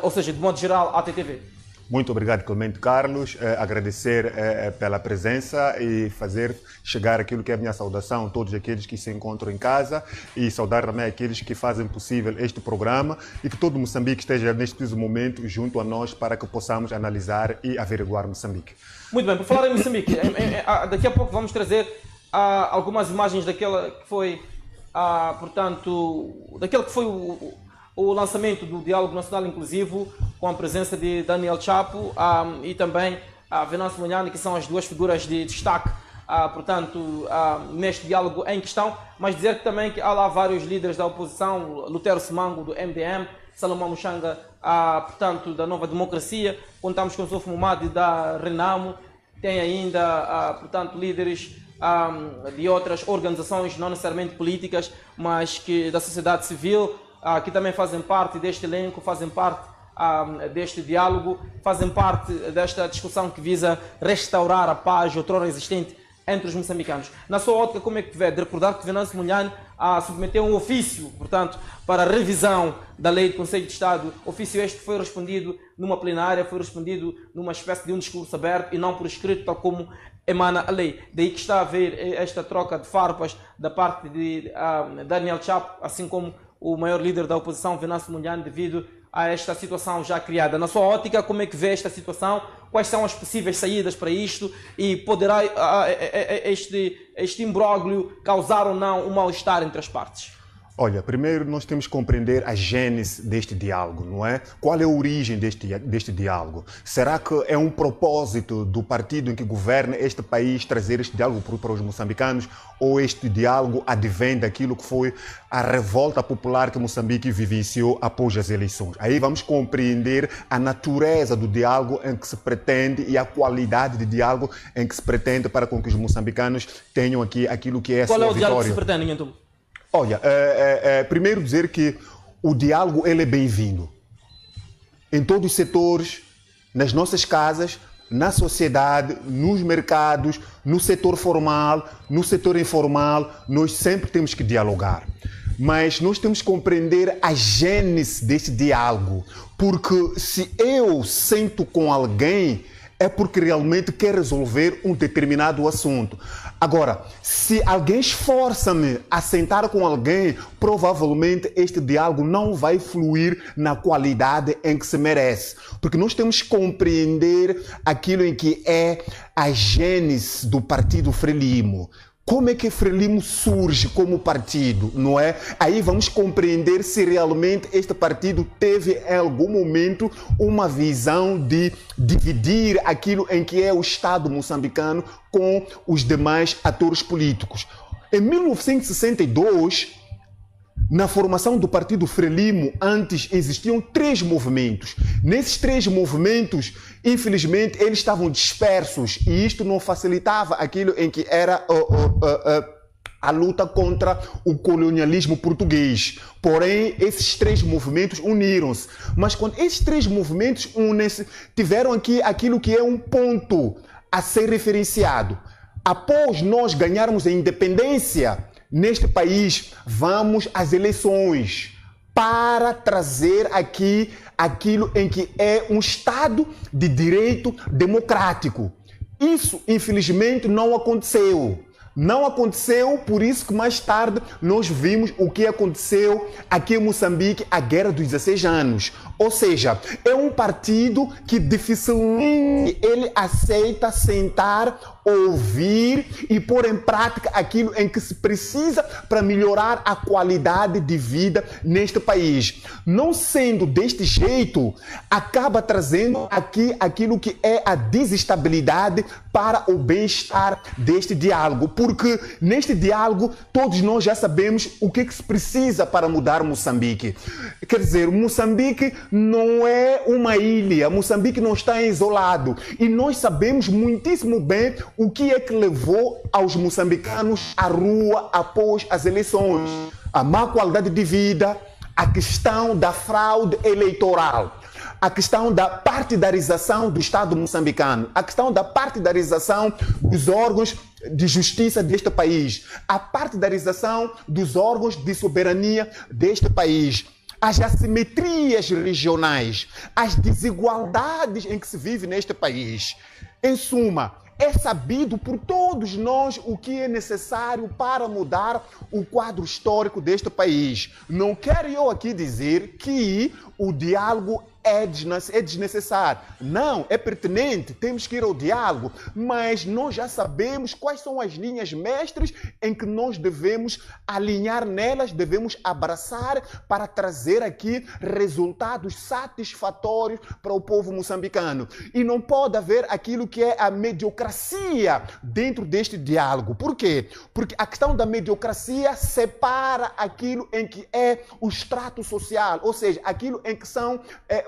ou seja, de modo geral, à TTV. Muito obrigado, Clemente Carlos. Agradecer pela presença e fazer chegar aquilo que é a minha saudação a todos aqueles que se encontram em casa e saudar também aqueles que fazem possível este programa e que todo Moçambique esteja neste preciso momento junto a nós para que possamos analisar e averiguar Moçambique. Muito bem, por falar em Moçambique, daqui a pouco vamos trazer algumas imagens daquela que foi, daquele que foi o lançamento do Diálogo Nacional Inclusivo, com a presença de Daniel Chapo e também Venâncio Mondlane, que são as duas figuras de destaque, neste diálogo em questão, mas dizer que também que há lá vários líderes da oposição, Lutero Simango, do MDM, Salomão Muchanga, da Nova Democracia, contamos com o Sofo Mumadi, da Renamo, tem ainda, líderes de outras organizações, não necessariamente políticas, mas que da sociedade civil, que também fazem parte deste elenco, fazem parte deste diálogo, fazem parte desta discussão que visa restaurar a paz outrora existente entre os moçambicanos. Na sua ótica, como é que vê? De recordar que Venâncio Mondlane submeteu um ofício, portanto, para a revisão da Lei do Conselho de Estado. Ofício este foi respondido numa plenária, foi respondido numa espécie de um discurso aberto e não por escrito, tal como emana a lei. Daí que está a haver esta troca de farpas da parte de Daniel Chapo, assim como o maior líder da oposição, Venâncio Mondlane, devido a esta situação já criada. Na sua ótica, como é que vê esta situação? Quais são as possíveis saídas para isto? E poderá este imbróglio causar ou não um mal-estar entre as partes? Olha, primeiro nós temos que compreender a gênese deste diálogo, não é? Qual é a origem deste diálogo? Será que é um propósito do partido em que governa este país trazer este diálogo para os moçambicanos, ou este diálogo advém daquilo que foi a revolta popular que Moçambique vivenciou após as eleições? Aí vamos compreender a natureza do diálogo em que se pretende e a qualidade de diálogo em que se pretende para com que os moçambicanos tenham aqui aquilo que é a sua vitória. Qual é o diálogo que se pretende, então? Olha, primeiro dizer que o diálogo ele é bem-vindo em todos os setores, nas nossas casas, na sociedade, nos mercados, no setor formal, no setor informal, nós sempre temos que dialogar. Mas nós temos que compreender a gênese desse diálogo, porque se eu sento com alguém, é porque realmente quer resolver um determinado assunto. Agora, se alguém esforça-me a sentar com alguém, provavelmente este diálogo não vai fluir na qualidade em que se merece. Porque nós temos que compreender aquilo em que é a gênese do Partido Frelimo. Como é que Frelimo surge como partido, não é? Aí vamos compreender se realmente este partido teve em algum momento uma visão de dividir aquilo em que é o Estado moçambicano com os demais atores políticos. Em 1962, na formação do Partido Frelimo, antes existiam 3 movimentos. Nesses 3 movimentos, infelizmente, eles estavam dispersos e isto não facilitava aquilo em que era a luta contra o colonialismo português. Porém, esses 3 movimentos uniram-se. Mas quando esses 3 movimentos unem-se, tiveram aqui aquilo que é um ponto a ser referenciado. Após nós ganharmos a independência neste país, vamos às eleições para trazer aqui aquilo em que é um Estado de direito democrático. Isso, infelizmente, não aconteceu. Não aconteceu, por isso que mais tarde nós vimos o que aconteceu aqui em Moçambique, a Guerra dos 16 anos. Ou seja, é um partido que dificilmente ele aceita sentar, ouvir e pôr em prática aquilo em que se precisa para melhorar a qualidade de vida neste país. Não sendo deste jeito, acaba trazendo aqui aquilo que é a desestabilidade para o bem-estar deste diálogo. Porque neste diálogo todos nós já sabemos o que se precisa para mudar Moçambique. Quer dizer, Moçambique não é uma ilha, Moçambique não está isolado. E nós sabemos muitíssimo bem o que é que levou aos moçambicanos à rua após as eleições. A má qualidade de vida, a questão da fraude eleitoral, a questão da partidarização do Estado moçambicano, a questão da partidarização dos órgãos de justiça deste país, a partidarização dos órgãos de soberania deste país. as assimetrias regionais, as desigualdades em que se vive neste país. Em suma, é sabido por todos nós o que é necessário para mudar o quadro histórico deste país. Não quero eu aqui dizer que o diálogo é desnecessário. Não, é pertinente, temos que ir ao diálogo, mas nós já sabemos quais são as linhas mestras em que nós devemos alinhar nelas, devemos abraçar para trazer aqui resultados satisfatórios para o povo moçambicano. E não pode haver aquilo que é a mediocracia dentro deste diálogo. Por quê? Porque a questão da mediocracia separa aquilo em que é o extrato social, ou seja, aquilo em que são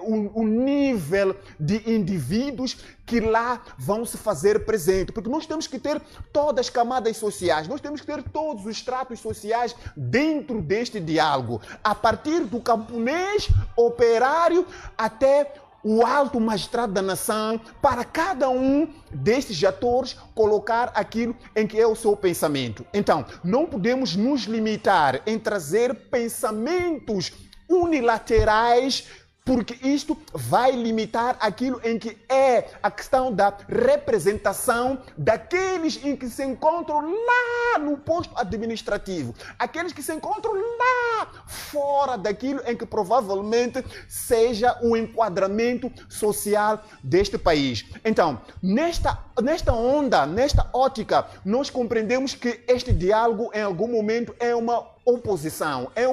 o nível de indivíduos que lá vão se fazer presente. Porque nós temos que ter todas as camadas sociais, nós temos que ter todos os estratos sociais dentro deste diálogo, a partir do camponês, operário, até o alto magistrado da nação, para cada um destes atores colocar aquilo em que é o seu pensamento. Então, não podemos nos limitar em trazer pensamentos unilaterais, porque isto vai limitar aquilo em que é a questão da representação daqueles em que se encontram lá no posto administrativo, aqueles que se encontram lá fora daquilo em que provavelmente seja o enquadramento social deste país. Então, nesta onda, nesta ótica, nós compreendemos que este diálogo em algum momento é uma oposição, é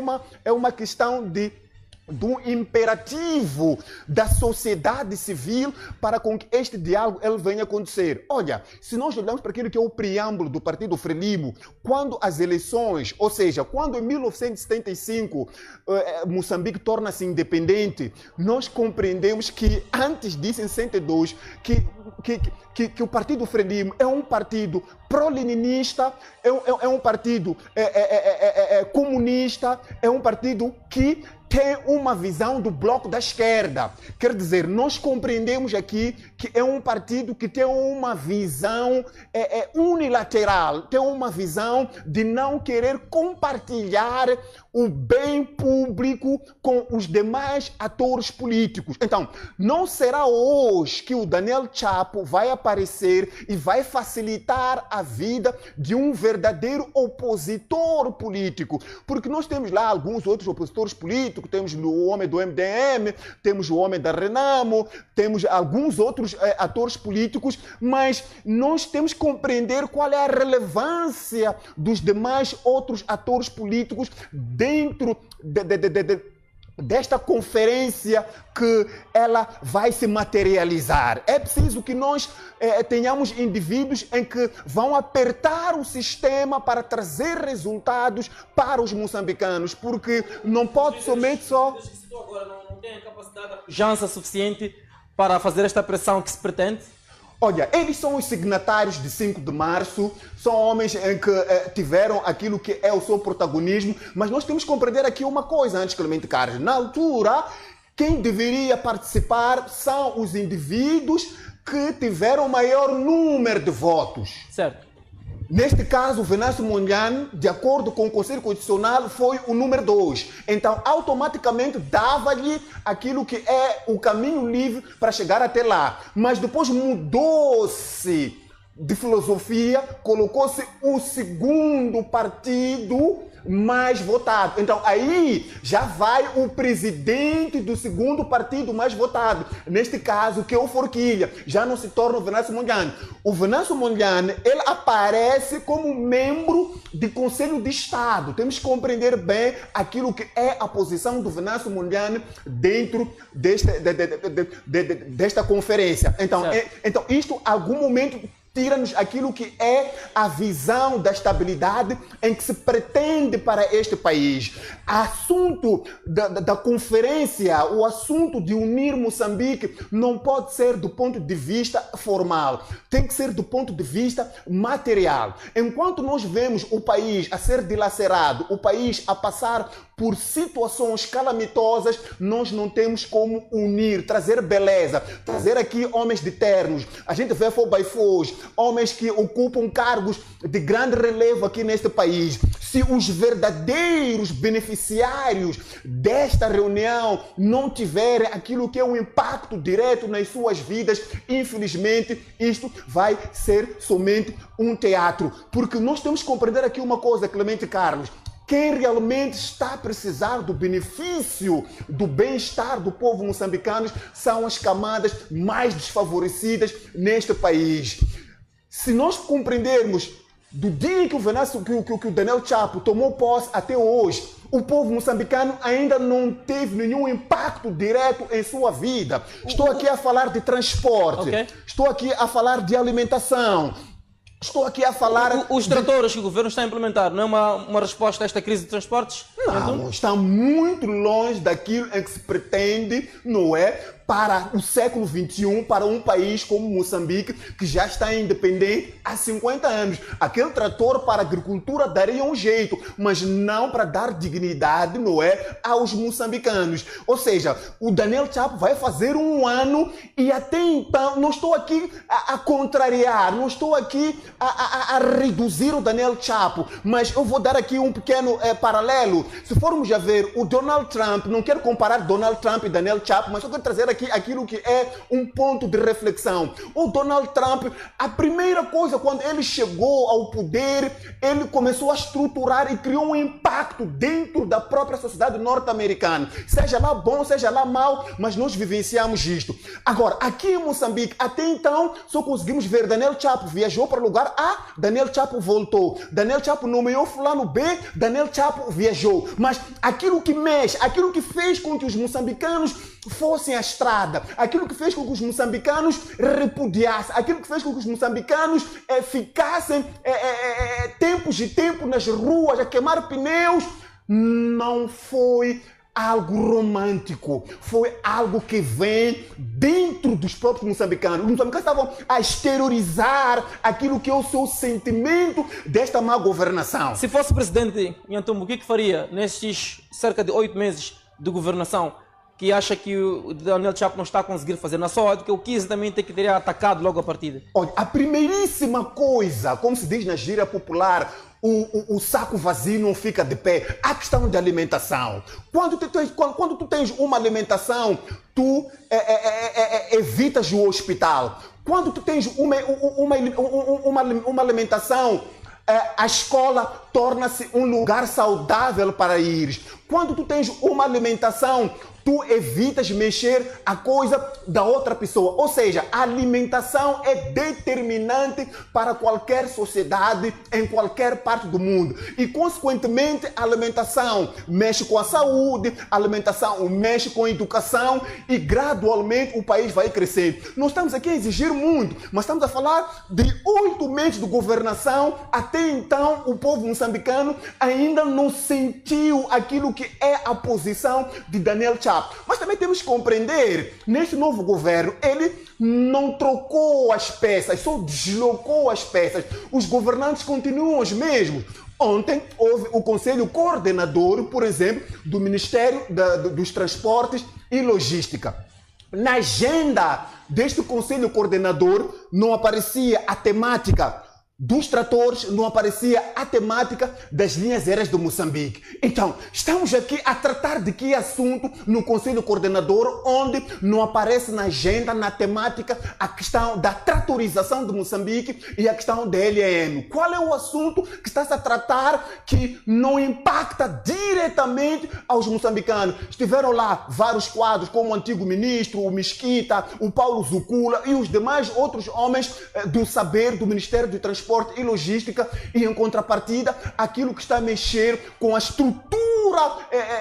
uma questão do imperativo da sociedade civil para com que este diálogo ele venha acontecer. Olha, se nós olharmos para aquilo que é o preâmbulo do Partido Frelimo, quando as eleições, ou seja, quando em 1975 Moçambique torna-se independente, nós compreendemos que antes disso, em 62, que o Partido Frelimo é um partido pró-leninista, é um partido comunista, é um partido que tem uma visão do bloco da esquerda. Quer dizer, nós compreendemos aqui que é um partido que tem uma visão unilateral, tem uma visão de não querer compartilhar o bem público com os demais atores políticos. Então, não será hoje que o Daniel Chapo vai aparecer e vai facilitar a vida de um verdadeiro opositor político, porque nós temos lá alguns outros opositores políticos, temos o homem do MDM, temos o homem da Renamo, temos alguns outros atores políticos, mas nós temos que compreender qual é a relevância dos demais outros atores políticos dentro desta conferência que ela vai se materializar. É preciso que nós tenhamos indivíduos em que vão apertar o sistema para trazer resultados para os moçambicanos, porque não pode somente só... Agora não tem a capacidade, a pujança suficiente para fazer esta pressão que se pretende? Olha, eles são os signatários de 5 de março, são homens em que tiveram aquilo que é o seu protagonismo, mas nós temos que compreender aqui uma coisa antes, Clemente Carlos. Na altura, quem deveria participar são os indivíduos que tiveram maior número de votos. Certo. Neste caso, o Venâncio Mondlane, de acordo com o Conselho Constitucional, foi o número 2. Então, automaticamente, dava-lhe aquilo que é o caminho livre para chegar até lá. Mas depois mudou-se de filosofia, colocou-se o segundo partido mais votado. Então, aí já vai o presidente do segundo partido mais votado. Neste caso, que é o Forquilha. Já não se torna o Venâncio Mondlane. O Venâncio Mondlane, ele aparece como membro de Conselho de Estado. Temos que compreender bem aquilo que é a posição do Venâncio Mondlane dentro desta conferência. Então, isto, em algum momento, tira-nos aquilo que é a visão da estabilidade em que se pretende para este país. Assunto da conferência, o assunto de unir Moçambique não pode ser do ponto de vista formal, tem que ser do ponto de vista material. Enquanto nós vemos o país a ser dilacerado, o país a passar por situações calamitosas, nós não temos como unir, trazer beleza, trazer aqui homens de ternos. A gente vê fogo-by-fogo, homens que ocupam cargos de grande relevo aqui neste país. Se os verdadeiros beneficiários desta reunião não tiverem aquilo que é um impacto direto nas suas vidas, infelizmente, isto vai ser somente um teatro. Porque nós temos que compreender aqui uma coisa, Clemente Carlos. Quem realmente está a precisar do benefício, do bem-estar do povo moçambicano são as camadas mais desfavorecidas neste país. Se nós compreendermos do dia que o Daniel Chapo tomou posse até hoje, o povo moçambicano ainda não teve nenhum impacto direto em sua vida. Estou aqui a falar de transporte, estou aqui a falar de alimentação, estou aqui a falar... Os tratores que o governo está a implementar não é uma resposta a esta crise de transportes? Não, está muito longe daquilo em que se pretende, não é? Para o século XXI, para um país como Moçambique, que já está independente há 50 anos. Aquele trator para a agricultura daria um jeito, mas não para dar dignidade, não é, aos moçambicanos. Ou seja, o Daniel Chapo vai fazer um ano e até então, não estou aqui a contrariar, não estou aqui a reduzir o Daniel Chapo, mas eu vou dar aqui um pequeno paralelo. Se formos a ver o Donald Trump, não quero comparar Donald Trump e Daniel Chapo, mas eu quero trazer aqui aquilo que é um ponto de reflexão. O Donald Trump, a primeira coisa, quando ele chegou ao poder, ele começou a estruturar e criou um impacto dentro da própria sociedade norte-americana. Seja lá bom, seja lá mau, mas nós vivenciamos isto. Agora, aqui em Moçambique, até então, só conseguimos ver Daniel Chapo viajou para o lugar A, Daniel Chapo voltou. Daniel Chapo nomeou fulano B, Daniel Chapo viajou. Mas aquilo que mexe, aquilo que fez com que os moçambicanos fossem à estrada, aquilo que fez com que os moçambicanos repudiassem, aquilo que fez com que os moçambicanos ficassem tempos e tempos nas ruas a queimar pneus, não foi algo romântico, foi algo que vem dentro dos próprios moçambicanos. Os moçambicanos estavam a exteriorizar aquilo que é o seu sentimento desta má governação. Se fosse presidente Nhantumbo, o que faria nestes cerca de 8 meses de governação que acha que o Daniel Chapo não está a conseguir fazer? Na sua ótica, o que exatamente é que teria atacado logo a partida? Olha, a primeiríssima coisa, como se diz na gíria popular, o saco vazio não fica de pé. A questão de alimentação. Quando tu tens uma alimentação, tu evitas o hospital. Quando tu tens uma alimentação, a escola torna-se um lugar saudável para ir. Quando tu tens uma alimentação, tu evitas mexer a coisa da outra pessoa. Ou seja, a alimentação é determinante para qualquer sociedade em qualquer parte do mundo. E, consequentemente, a alimentação mexe com a saúde, a alimentação mexe com a educação e, gradualmente, o país vai crescendo. Não estamos aqui a exigir muito, mas estamos a falar de 8 meses de governação. Até então, o povo moçambicano ainda não sentiu aquilo que é a posição de Daniel Chapo. Mas também temos que compreender, neste novo governo, ele não trocou as peças, só deslocou as peças. Os governantes continuam os mesmos. Ontem houve o Conselho Coordenador, por exemplo, do Ministério dos Transportes e Logística. Na agenda deste Conselho Coordenador não aparecia a temática dos tratores, não aparecia a temática das linhas aéreas do Moçambique. Então, estamos aqui a tratar de que assunto no Conselho Coordenador, onde não aparece na agenda, na temática, a questão da tratorização do Moçambique e a questão da LM. Qual é o assunto que está-se a tratar que não impacta diretamente aos moçambicanos? Estiveram lá vários quadros, como o antigo ministro, o Mesquita, o Paulo Zucula e os demais outros homens do saber do Ministério do Transporte e Logística, e em contrapartida aquilo que está a mexer com a estrutura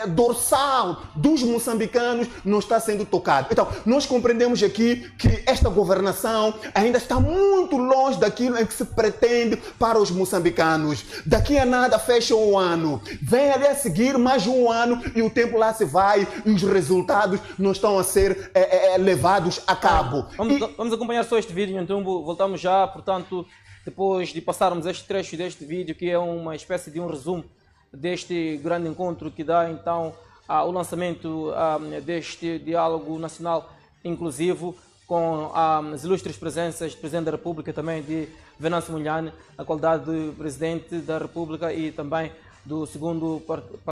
dorsal dos moçambicanos não está sendo tocado. Então, nós compreendemos aqui que esta governação ainda está muito longe daquilo em que se pretende para os moçambicanos. Daqui a nada fecha um ano, vem ali a seguir mais um ano e o tempo lá se vai e os resultados não estão a ser levados a cabo. Vamos acompanhar só este vídeo, então voltamos já, portanto, depois de passarmos este trecho deste vídeo, que é uma espécie de um resumo deste grande encontro que dá então o lançamento deste diálogo nacional inclusivo, com as ilustres presenças do Presidente da República, também de Venâncio Mondlane, na qualidade de Presidente da República e também do segundo